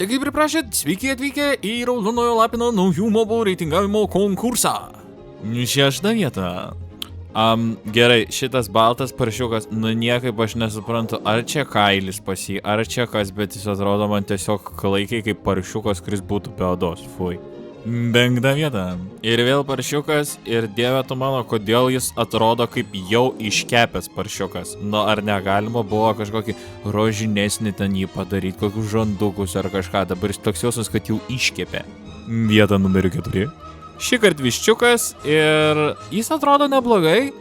Tai kaip ir prašėt, sveiki atvykę į Raudonojo Lapino naujų mobų reitingavimo konkursą. 6 vieta. Gerai, šitas baltas paršiukas, niekaip aš nesuprantu, ar čia kailis pas jį, ar čia kas, bet jis atrodo man tiesiog klaikiai kaip paršiukas, kuris būtų be odos. Fui. 5 vieta. Ir vėl paršiukas, ir dieve tu mano, kodėl jis atrodo kaip jau iškepęs paršiukas. Ar negalima buvo kažkokį rožinesnį ten jį padaryti, kokius žandukus ar kažką, dabar jis toks jausmas, kad jau iškepė. Vieta numeriu 4. Šįkart viščiukas ir jis atrodo neblogai,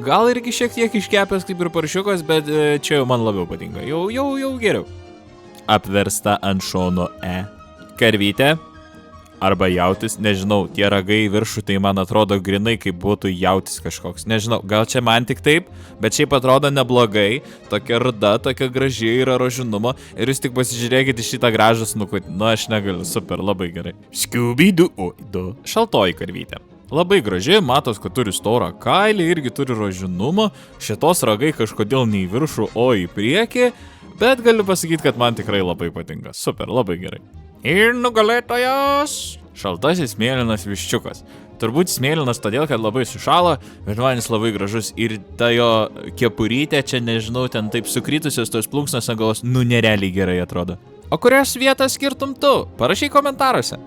gal irgi šiek tiek iškepęs kaip ir paršiukas, bet čia jau man labiau patinka, jau geriau. Apversta ant šono E. Karvytė. Arba jautis, nežinau, tie ragai viršų, tai man atrodo grinai, kaip būtų jautis kažkoks. Nežinau, gal čia man tik taip, bet šiaip atrodo neblogai, tokia ruda, tokia graži yra rožinumo ir jūs tik pasižiūrėkite į šitą gražą snukutį. Aš negaliu, super, labai gerai. Scooby-Doo. Šaltoji karvytė. Labai graži, matos, kad turi storą kailį, irgi turi rožinumo, šitos ragai kažkodėl ne į viršų, o į priekį, bet galiu pasakyti, kad man tikrai labai patinka. Super, labai gerai. Ir nugalėtojas. Šaltasis mėlynas viščiukas. Turbūt smėlinas todėl, kad labai sušalo, bet man jis labai gražus. Ir ta jo kepurytė čia, nežinau, ten taip sukritusios tos plunksnos ant galvos, nerealiai gerai atrodo. O kurios vietas skirtum tu? Parašyk komentaruose.